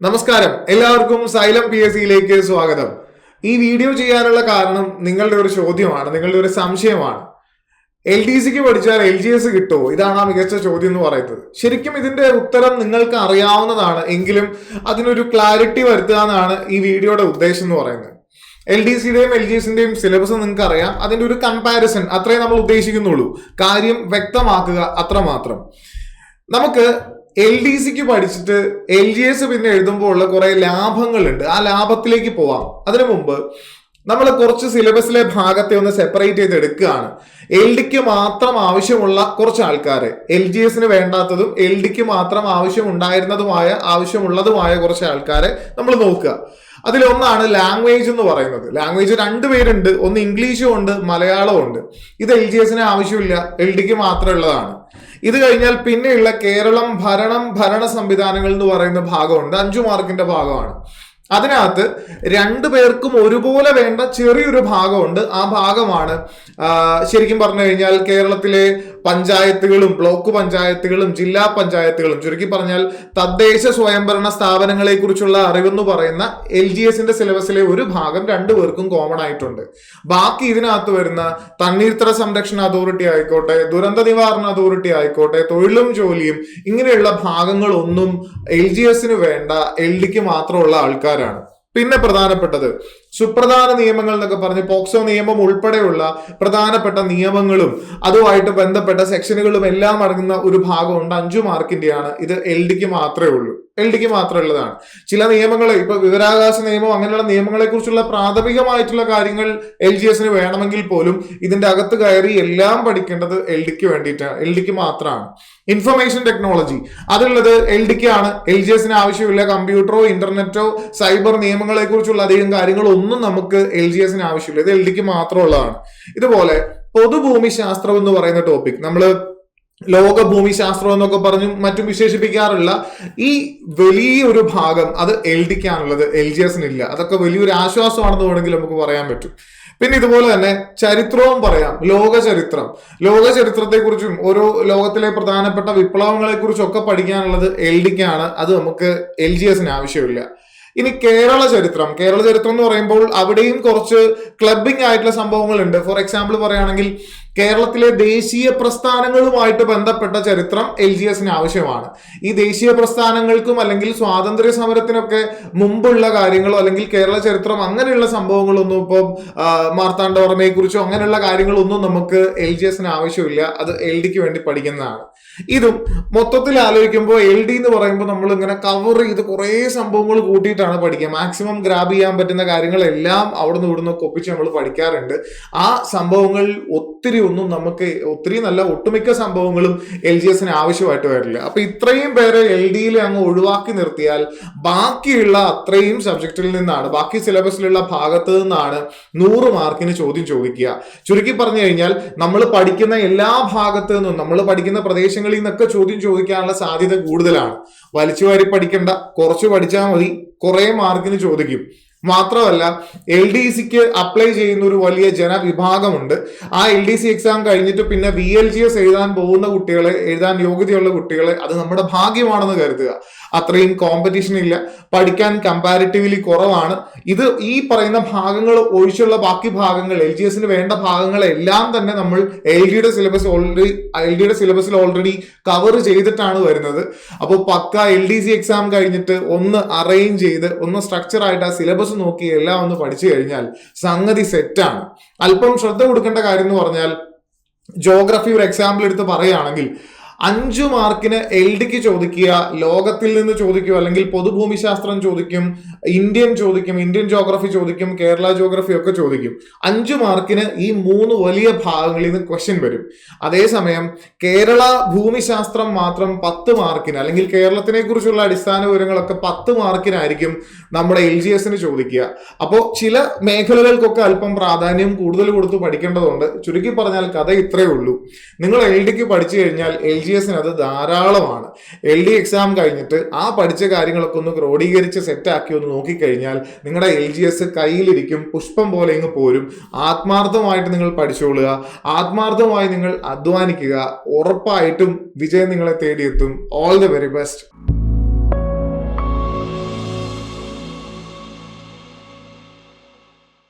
നമസ്കാരം, എല്ലാവർക്കും സൈലം PSCയിലേക്ക് സ്വാഗതം. ഈ വീഡിയോ ചെയ്യാനുള്ള കാരണം നിങ്ങളുടെ ഒരു ചോദ്യമാണ്, നിങ്ങളുടെ ഒരു സംശയമാണ്. LDCക്ക് പഠിച്ചാൽ LGS കിട്ടുമോ? ഇതാണ് ആ മികച്ച ചോദ്യം എന്ന് പറയുന്നത്. ശരിക്കും ഇതിന്റെ ഉത്തരം നിങ്ങൾക്ക് അറിയാവുന്നതാണ്, എങ്കിലും അതിനൊരു ക്ലാരിറ്റി വരുത്തുക എന്നാണ് ഈ വീഡിയോയുടെ ഉദ്ദേശം എന്ന് പറയുന്നത്. LDCയുടെയും LGSന്റെയും സിലബസ് നിങ്ങൾക്ക് അറിയാം, അതിന്റെ ഒരു കമ്പാരിസൺ അത്രേ നമ്മൾ ഉദ്ദേശിക്കുന്നുള്ളൂ. കാര്യം വ്യക്തമാക്കുക അത്രമാത്രം. നമുക്ക് LDCക്ക് പഠിച്ചിട്ട് LGS പിന്നെ എഴുതുമ്പോൾ ഉള്ള കുറെ ലാഭങ്ങളുണ്ട്. ആ ലാഭത്തിലേക്ക് പോവാം. അതിനു മുമ്പ് നമ്മൾ കുറച്ച് സിലബസിലെ ഭാഗത്തെ ഒന്ന് സെപ്പറേറ്റ് ചെയ്ത് എടുക്കുകയാണ്. LDക്ക് മാത്രം ആവശ്യമുള്ള കുറച്ച് ആൾക്കാരെ, LGSന് വേണ്ടാത്തതും LDക്ക് മാത്രം ആവശ്യമുള്ളതുമായ കുറച്ച് ആൾക്കാരെ നമ്മൾ നോക്കുക. അതിലൊന്നാണ് ലാംഗ്വേജ് എന്ന് പറയുന്നത്. ലാംഗ്വേജ് രണ്ടുപേരുണ്ട്, ഒന്ന് ഇംഗ്ലീഷും ഉണ്ട്, മലയാളവും ഉണ്ട്. ഇത് LGSന് ആവശ്യമില്ല, LDക്ക് മാത്രമുള്ളതാണ്. ഇത് കഴിഞ്ഞാൽ പിന്നെയുള്ള കേരളം ഭരണ സംവിധാനങ്ങൾ എന്ന് പറയുന്ന ഭാഗമുണ്ട്, 5 മാർക്കിന്റെ ഭാഗമാണ്. അതിനകത്ത് രണ്ടു പേർക്കും ഒരുപോലെ വേണ്ട ചെറിയൊരു ഭാഗമുണ്ട്. ആ ഭാഗമാണ് ശരിക്കും പറഞ്ഞു കഴിഞ്ഞാൽ കേരളത്തിലെ പഞ്ചായത്തുകളും ബ്ലോക്ക് പഞ്ചായത്തുകളും ജില്ലാ പഞ്ചായത്തുകളും, ചുരുക്കി പറഞ്ഞാൽ തദ്ദേശ സ്വയംഭരണ സ്ഥാപനങ്ങളെ കുറിച്ചുള്ള അറിവെന്ന് പറയുന്ന LGSന്റെ സിലബസിലെ ഒരു ഭാഗം രണ്ടുപേർക്കും കോമൺ ആയിട്ടുണ്ട്. ബാക്കി ഇതിനകത്ത് വരുന്ന തണ്ണീർത്തട സംരക്ഷണ അതോറിറ്റി ആയിക്കോട്ടെ, ദുരന്ത നിവാരണ അതോറിറ്റി ആയിക്കോട്ടെ, തൊഴിലും ജോലിയും, ഇങ്ങനെയുള്ള ഭാഗങ്ങളൊന്നും LGSന് വേണ്ട, LDക്ക് മാത്രമുള്ള ആൾക്കാരാണ്. പിന്നെ പ്രധാനപ്പെട്ടത് സുപ്രധാന നിയമങ്ങൾ എന്നൊക്കെ പറഞ്ഞ് പോക്സോ നിയമം ഉൾപ്പെടെയുള്ള പ്രധാനപ്പെട്ട നിയമങ്ങളും അതുമായിട്ട് ബന്ധപ്പെട്ട സെക്ഷനുകളും എല്ലാം അടങ്ങുന്ന ഒരു ഭാഗമുണ്ട്, 5 മാർക്കിന്റെയാണ്. ഇത് LDക്ക് മാത്രമേ ഉള്ളൂ, LDക്ക് മാത്രമുള്ളതാണ്. ചില നിയമങ്ങൾ, ഇപ്പൊ വിവരാവകാശ നിയമം, അങ്ങനെയുള്ള നിയമങ്ങളെ കുറിച്ചുള്ള പ്രാഥമികമായിട്ടുള്ള കാര്യങ്ങൾ LGSന് വേണമെങ്കിൽ പോലും ഇതിന്റെ അകത്ത് കയറി എല്ലാം പഠിക്കേണ്ടത് LDക്ക് വേണ്ടിയിട്ടാണ്, LDക്ക് മാത്രമാണ്. ഇൻഫർമേഷൻ ടെക്നോളജി അതുള്ളത് LDക്ക് ആണ്, LGSന് ആവശ്യമില്ല. കമ്പ്യൂട്ടറോ ഇന്റർനെറ്റോ സൈബർ നിയമങ്ങളെ കുറിച്ചുള്ള അധികം കാര്യങ്ങളോ ഒന്നും നമുക്ക് LGSന് ആവശ്യമില്ല, ഇത് LDക്ക് മാത്രമുള്ളതാണ്. ഇതുപോലെ പൊതുഭൂമിശാസ്ത്രം എന്ന് പറയുന്ന ടോപ്പിക്, നമ്മള് ലോക ഭൂമിശാസ്ത്രം എന്നൊക്കെ പറഞ്ഞും മറ്റും വിശേഷിപ്പിക്കാറുള്ള ഈ വലിയൊരു ഭാഗം, അത് LDക്കാണുള്ളത്, LGSനില്ല. അതൊക്കെ വലിയൊരു ആശ്വാസമാണെന്ന് വേണമെങ്കിൽ നമുക്ക് പറയാൻ പറ്റും. പിന്നെ ഇതുപോലെ തന്നെ ചരിത്രവും പറയാം, ലോക ചരിത്രത്തെക്കുറിച്ചും ഓരോ ലോകത്തിലെ പ്രധാനപ്പെട്ട വിപ്ലവങ്ങളെ കുറിച്ചും ഒക്കെ പഠിക്കാനുള്ളത് LDക്കാണ്. അത് നമുക്ക് LGSന് ആവശ്യമില്ല. ഇനി കേരള ചരിത്രം എന്ന് പറയുമ്പോൾ അവിടെയും കുറച്ച് ക്ലബിംഗ് ആയിട്ടുള്ള സംഭവങ്ങളുണ്ട്. ഫോർ എക്സാമ്പിൾ പറയുകയാണെങ്കിൽ കേരളത്തിലെ ദേശീയ പ്രസ്ഥാനങ്ങളുമായിട്ട് ബന്ധപ്പെട്ട ചരിത്രം LGSന് ആവശ്യമാണ്. ഈ ദേശീയ പ്രസ്ഥാനങ്ങൾക്കും അല്ലെങ്കിൽ സ്വാതന്ത്ര്യ സമരത്തിനൊക്കെ മുമ്പുള്ള കാര്യങ്ങളോ അല്ലെങ്കിൽ കേരള ചരിത്രം അങ്ങനെയുള്ള സംഭവങ്ങളൊന്നും ഇപ്പം മാർത്താണ്ഡവർമ്മയെ കുറിച്ചോ അങ്ങനെയുള്ള കാര്യങ്ങളൊന്നും നമുക്ക് LGSന് ആവശ്യമില്ല, അത് LDക്ക് വേണ്ടി പഠിക്കുന്നതാണ്. ഇതും മൊത്തത്തിൽ ആലോചിക്കുമ്പോൾ LD എന്ന് പറയുമ്പോൾ നമ്മൾ ഇങ്ങനെ കവർ ചെയ്ത് കുറേ സംഭവങ്ങൾ കൂട്ടിയിട്ടാണ് പഠിക്കുക. മാക്സിമം ഗ്രാബ് ചെയ്യാൻ പറ്റുന്ന കാര്യങ്ങളെല്ലാം അവിടുന്ന് ഇവിടുന്ന് ഒപ്പിച്ച് നമ്മൾ പഠിക്കാറുണ്ട്. ആ സംഭവങ്ങൾ ഒത്തിരി നല്ല ഒട്ടുമിക്ക സംഭവങ്ങളും LGSന് ആവശ്യമായിട്ട് വരില്ല. അപ്പൊ ഇത്രയും പേരെ LDയിൽ അങ്ങ് ഒഴിവാക്കി നിർത്തിയാൽ ബാക്കിയുള്ള അത്രയും സബ്ജക്റ്റിൽ നിന്നാണ്, ബാക്കി സിലബസിലുള്ള ഭാഗത്ത് നിന്നാണ് 100 മാർക്കിന് ചോദ്യം ചോദിക്കുക. ചുരുക്കി പറഞ്ഞു കഴിഞ്ഞാൽ നമ്മൾ പഠിക്കുന്ന എല്ലാ ഭാഗത്തു നിന്നും, നമ്മൾ പഠിക്കുന്ന പ്രദേശങ്ങളിൽ നിന്നൊക്കെ ചോദ്യം ചോദിക്കാനുള്ള സാധ്യത കൂടുതലാണ്. വലിച്ചുവാരി പഠിക്കണ്ട, കുറച്ച് പഠിച്ചാൽ മതി, കുറെ മാർക്കിന് ചോദിക്കും. മാത്രമല്ല LDCക്ക് അപ്ലൈ ചെയ്യുന്ന ഒരു വലിയ ജനവിഭാഗമുണ്ട്. ആ LDC എക്സാം കഴിഞ്ഞിട്ട് പിന്നെ VLGS എഴുതാൻ യോഗ്യതയുള്ള കുട്ടികളെ, അത് നമ്മുടെ ഭാഗ്യമാണെന്ന് കരുതുക. അത്രയും കോമ്പറ്റീഷൻ ഇല്ല, പഠിക്കാൻ കമ്പാരിറ്റീവ്ലി കുറവാണ്. ഇത് ഈ പറയുന്ന ഭാഗങ്ങൾ ഒഴിച്ചുള്ള ബാക്കി ഭാഗങ്ങൾ, LGSന് വേണ്ട ഭാഗങ്ങളെല്ലാം തന്നെ നമ്മൾ LDയുടെ സിലബസിൽ ഓൾറെഡി കവർ ചെയ്തിട്ടാണ് വരുന്നത്. അപ്പോൾ പക്ക LDC എക്സാം കഴിഞ്ഞിട്ട് ഒന്ന് അറേഞ്ച് ചെയ്ത് ഒന്ന് സ്ട്രക്ചർ ആയിട്ട് ആ സിലബസ് നോക്കി എല്ലാം ഒന്ന് പഠിച്ചു കഴിഞ്ഞാൽ സംഗതി സെറ്റാണ്. അല്പം ശ്രദ്ധ കൊടുക്കേണ്ട കാര്യം എന്ന് പറഞ്ഞാൽ, ജോഗ്രഫി ഒരു എക്സാമ്പിൾ എടുത്ത് പറയുകയാണെങ്കിൽ 5 മാർക്കിന് LDക്ക് ചോദിക്കുക, ലോകത്തിൽ നിന്ന് ചോദിക്കും, അല്ലെങ്കിൽ പൊതുഭൂമിശാസ്ത്രം ചോദിക്കും, ഇന്ത്യൻ ജോഗ്രഫി ചോദിക്കും, കേരള ജോഗ്രഫി ഒക്കെ ചോദിക്കും. 5 മാർക്കിന് ഈ 3 വലിയ ഭാഗങ്ങളിൽ നിന്ന് ക്വസ്റ്റ്യൻ വരും. അതേസമയം കേരള ഭൂമിശാസ്ത്രം മാത്രം 10 മാർക്കിന്, അല്ലെങ്കിൽ കേരളത്തിനെ കുറിച്ചുള്ള അടിസ്ഥാന വിവരങ്ങളൊക്കെ 10 മാർക്കിനായിരിക്കും നമ്മുടെ LGSന് ചോദിക്കുക. അപ്പോൾ ചില മേഖലകൾക്കൊക്കെ അല്പം പ്രാധാന്യം കൂടുതൽ കൊടുത്ത് പഠിക്കേണ്ടതുണ്ട്. ചുരുക്കി പറഞ്ഞാൽ കഥ ഇത്രയേ ഉള്ളൂ. നിങ്ങൾ LDക്ക് പഠിച്ചു കഴിഞ്ഞാൽ LGSന് അത് ധാരാളമാണ്. LD എക്സാം കഴിഞ്ഞിട്ട് ആ പഠിച്ച കാര്യങ്ങളൊക്കെ ഒന്ന് ക്രോഡീകരിച്ച് സെറ്റാക്കി ഒന്ന് നോക്കിക്കഴിഞ്ഞാൽ നിങ്ങളുടെ LGS കയ്യിലിരിക്കും, പുഷ്പം പോലെ ഇങ്ങ് പോരും. ആത്മാർത്ഥമായിട്ട് നിങ്ങൾ പഠിച്ചോളുക, ആത്മാർത്ഥമായി നിങ്ങൾ അധ്വാനിക്കുക, ഉറപ്പായിട്ടും വിജയം നിങ്ങളെ തേടിയെത്തും. All the very best.